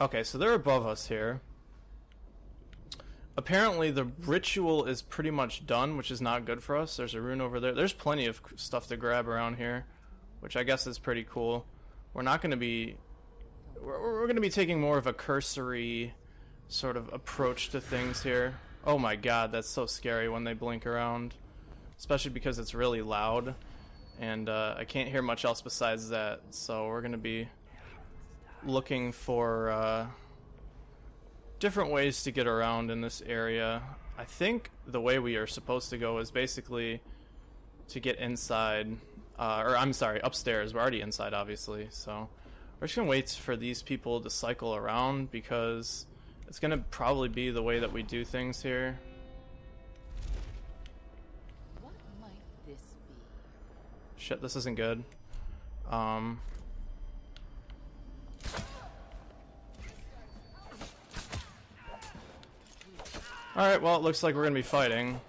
Okay, so they're above us here. Apparently the ritual is pretty much done, which is not good for us. There's a rune over there. There's plenty of stuff to grab around here, which I guess is pretty cool. We're not going to be... We're going to be taking more of a cursory sort of approach to things here. Oh my god, that's so scary when they blink around. Especially because it's really loud. And I can't hear much else besides that. So we're going to be looking for... different ways to get around in this area. I think the way we are supposed to go is basically to get inside, or I'm sorry, upstairs. We're already inside, obviously, so we're just gonna wait for these people to cycle around because it's gonna probably be the way that we do things here. What might this be? Shit, this isn't good. Alright, well, it looks like we're going to be fighting.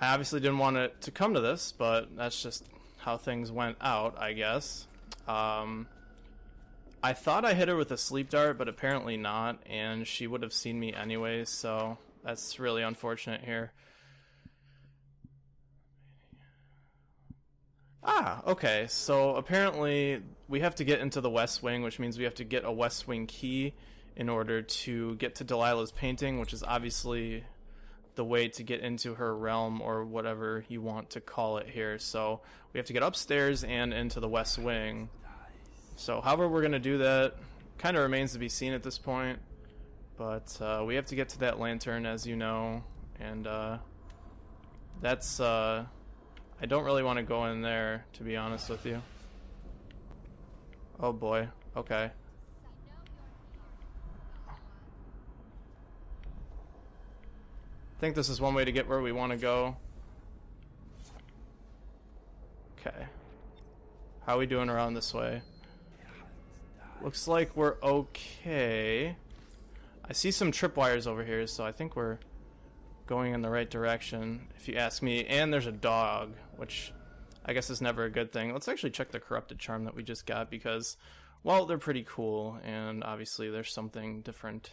I obviously didn't want it to come to this, but that's just how things went out, I guess. I thought I hit her with a sleep dart, but apparently not, and she would have seen me anyways, so that's really unfortunate here. Ah, okay, so apparently we have to get into the West Wing, which means we have to get a West Wing key in order to get to Delilah's painting, which is obviously the way to get into her realm, or whatever you want to call it here. So we have to get upstairs and into the West Wing. So however we're going to do that kind of remains to be seen at this point. But we have to get to that lantern, as you know. And that's... I don't really want to go in there, to be honest with you. Oh boy. Okay. I think this is one way to get where we want to go. Okay. How are we doing around this way? Looks like we're okay. I see some tripwires over here, so I think we're going in the right direction, if you ask me. And there's a dog, which I guess is never a good thing. Let's actually check the corrupted charm that we just got, because, well, they're pretty cool, and obviously there's something different.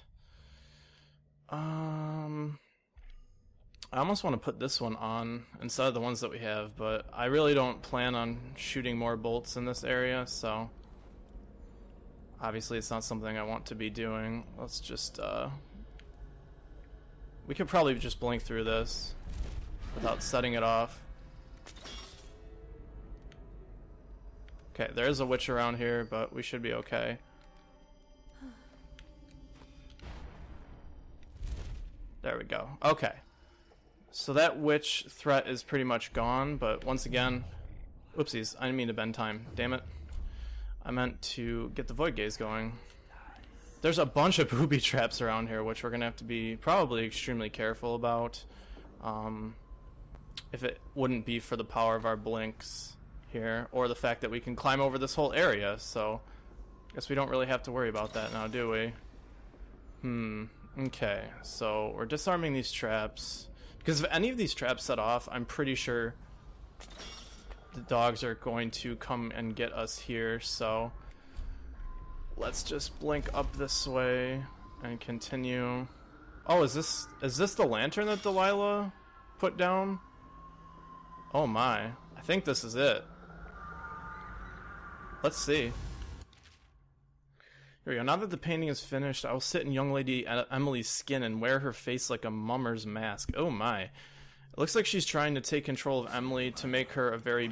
I almost want to put this one on instead of the ones that we have, but I really don't plan on shooting more bolts in this area, so obviously it's not something I want to be doing. Let's just, we could probably just blink through this without setting it off. Okay, there is a witch around here, but we should be okay. There we go. Okay. So that witch threat is pretty much gone, but once again, whoopsies, I didn't mean to bend time, damn it. I meant to get the void gaze going. There's a bunch of booby traps around here, which we're gonna have to be probably extremely careful about. If it wouldn't be for the power of our blinks here, or the fact that we can climb over this whole area, so I guess we don't really have to worry about that now, do we? Okay, so we're disarming these traps. Because if any of these traps set off, I'm pretty sure the dogs are going to come and get us here, so let's just blink up this way and continue. Oh, is this the lantern that Delilah put down? Oh my, I think this is it. Let's see. Here we go. Now that the painting is finished, I will sit in young lady Emily's skin and wear her face like a mummer's mask. Oh my. It looks like she's trying to take control of Emily to make her a very...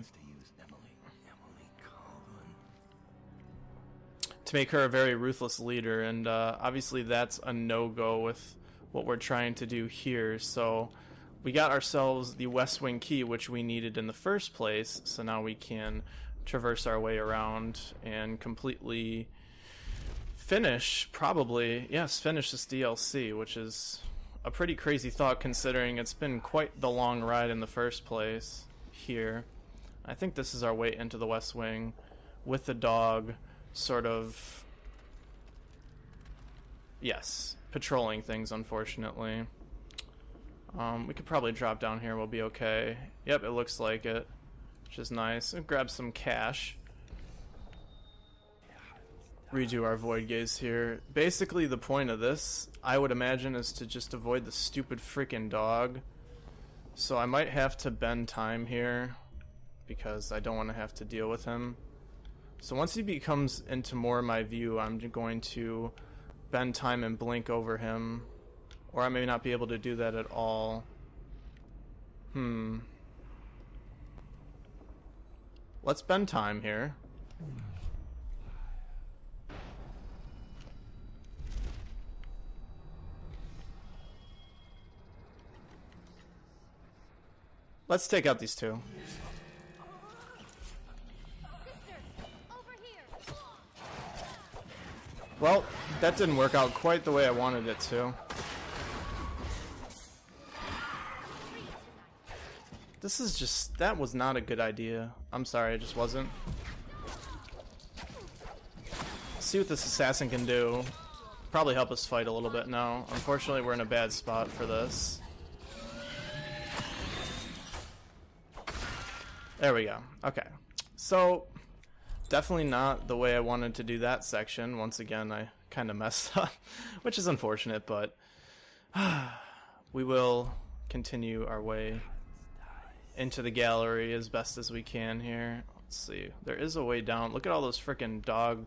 ruthless leader, and obviously that's a no-go with what we're trying to do here. So we got ourselves the West Wing key, which we needed in the first place, so now we can traverse our way around and completely... finish this DLC, which is a pretty crazy thought considering it's been quite the long ride in the first place here. I think this is our way into the West Wing with the dog sort of, yes, patrolling things, unfortunately. We could probably drop down here, we'll be okay. Yep, it looks like it, which is nice. I'll grab some cash. redo our Void Gaze here. Basically, the point of this, I would imagine, is to just avoid the stupid freaking dog. So I might have to bend time here, because I don't want to have to deal with him. So once he becomes into more of my view, I'm going to bend time and blink over him. Or I may not be able to do that at all. Let's bend time here. Let's take out these two. Well, that didn't work out quite the way I wanted it to. This is just... that was not a good idea. I'm sorry, it just wasn't. See what this assassin can do. Probably help us fight a little bit now. Unfortunately, we're in a bad spot for this. There we go. Okay. So, definitely not the way I wanted to do that section. Once again, I kind of messed up, which is unfortunate, but we will continue our way into the gallery as best as we can here. Let's see. There is a way down. Look at all those freaking dog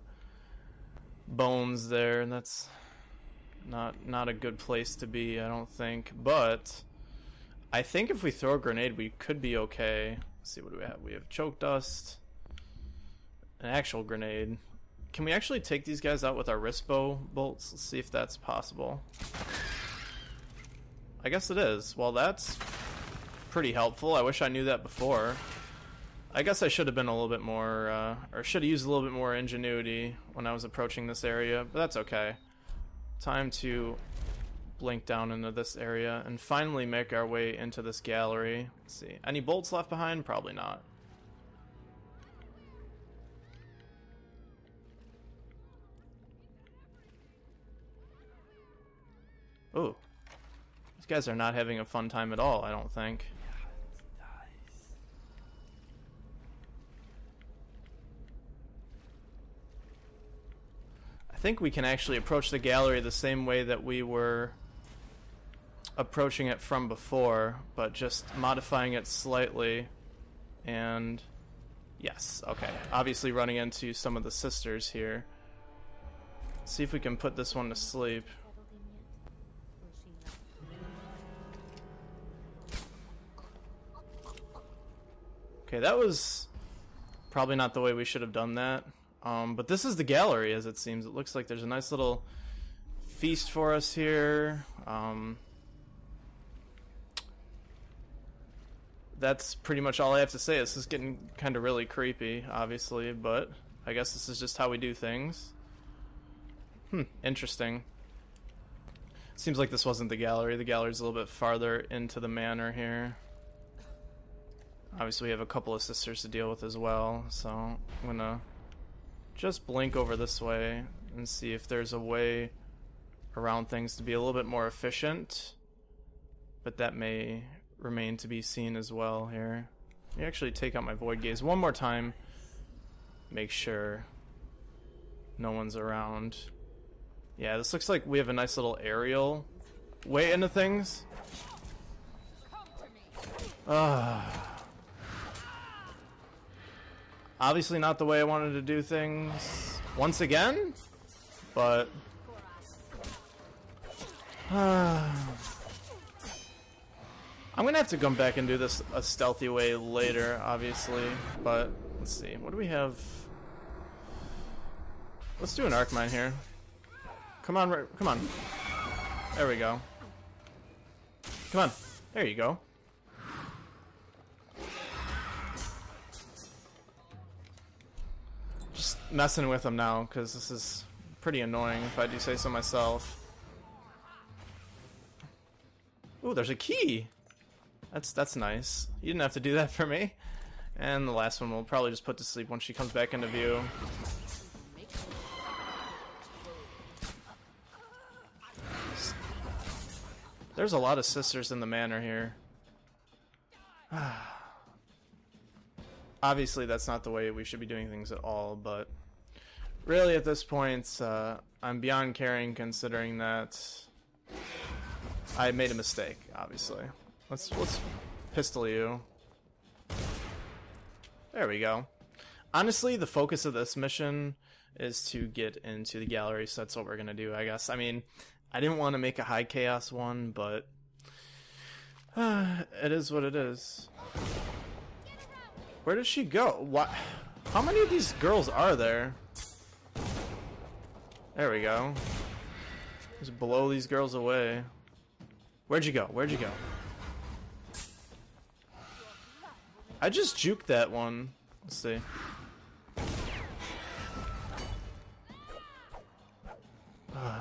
bones there. That's not a good place to be, I don't think. But I think if we throw a grenade, we could be okay. Let's see, what do we have? We have choke dust, an actual grenade. Can we actually take these guys out with our wrist bow bolts? Let's see if that's possible. I guess it is. Well, that's pretty helpful. I wish I knew that before. I guess I should have been a little bit more, or should have used a little bit more ingenuity when I was approaching this area, but that's okay. Time to blink down into this area and finally make our way into this gallery. Let's see. Any bolts left behind? Probably not. Ooh. These guys are not having a fun time at all, I don't think. I think we can actually approach the gallery the same way that we were approaching it from before, but just modifying it slightly. And yes, okay. Obviously running into some of the sisters here. Let's see if we can put this one to sleep. Okay, that was probably not the way we should have done that. But this is the gallery, as it seems. It looks like there's a nice little feast for us here. That's pretty much all I have to say. This is getting kind of really creepy, obviously, but I guess this is just how we do things. Interesting. Seems like this wasn't the gallery. The gallery's a little bit farther into the manor here. Obviously, we have a couple of sisters to deal with as well, so I'm gonna just blink over this way and see if there's a way around things to be a little bit more efficient, but that may remain to be seen as well here. Let me actually take out my Void Gaze one more time, make sure no one's around. Yeah, this looks like we have a nice little aerial way into things. Obviously not the way I wanted to do things once again, but I'm gonna have to come back and do this a stealthy way later, obviously, but let's see, what do we have? Let's do an arc mine here. Come on, come on. There we go. Come on, there you go. Just messing with them now, because this is pretty annoying, if I do say so myself. Ooh, there's a key! That's nice. You didn't have to do that for me. And the last one we'll probably just put to sleep once she comes back into view. There's a lot of sisters in the manor here. Obviously, that's not the way we should be doing things at all, but Really, at this point, I'm beyond caring, considering that I made a mistake, obviously. Let's pistol you. There we go. Honestly, the focus of this mission is to get into the gallery, so that's what we're gonna do, I guess. I mean, I didn't want to make a high chaos one, but it is what it is. Where did she go? What? How many of these girls are there? There we go. Just blow these girls away. Where'd you go? Where'd you go? I just juked that one. Let's see.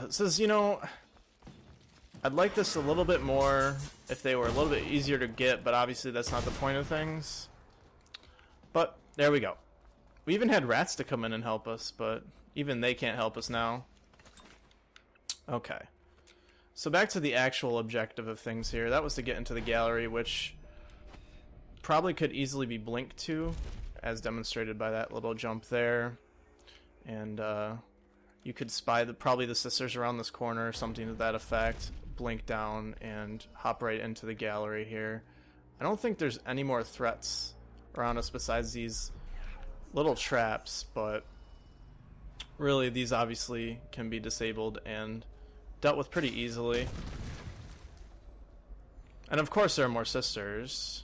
It says, you know, I'd like this a little bit more if they were a little bit easier to get, but obviously that's not the point of things. But there we go. We even had rats to come in and help us, but even they can't help us now. Okay. So back to the actual objective of things here. That was to get into the gallery, which probably could easily be blinked to, as demonstrated by that little jump there. And you could spy probably the sisters around this corner or something to that effect. Blink down and hop right into the gallery here. I don't think there's any more threats around us besides these little traps, but really these obviously can be disabled and dealt with pretty easily. And of course there are more sisters.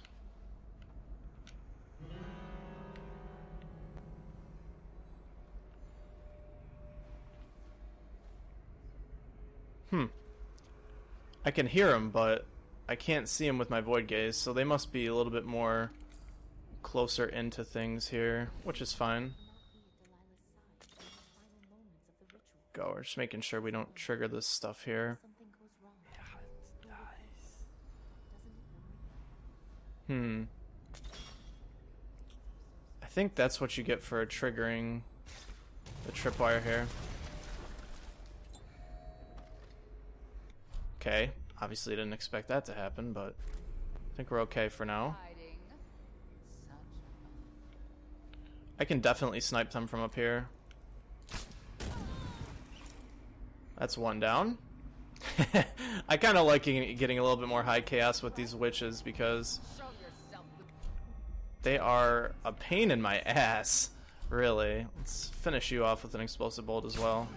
I can hear them, but I can't see them with my void gaze, so they must be a little bit more closer into things here, which is fine. Go, we're just making sure we don't trigger this stuff here. I think that's what you get for triggering the tripwire here. Okay, obviously didn't expect that to happen, but I think we're okay for now. I can definitely snipe them from up here. That's one down. I kind of like getting a little bit more high chaos with these witches because they are a pain in my ass, really. Let's finish you off with an explosive bolt as well.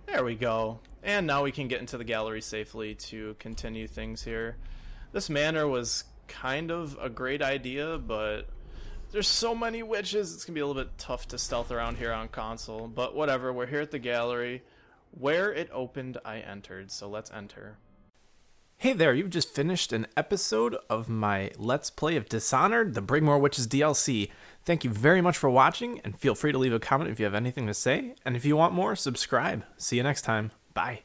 There we go. And now we can get into the gallery safely to continue things here. This manor was kind of a great idea, but there's so many witches, it's going to be a little bit tough to stealth around here on console. But whatever, we're here at the gallery. Where it opened, I entered, so let's enter. Hey there, you've just finished an episode of my Let's Play of Dishonored The Brigmore Witches DLC. Thank you very much for watching, and feel free to leave a comment if you have anything to say. And if you want more, subscribe. See you next time. Bye.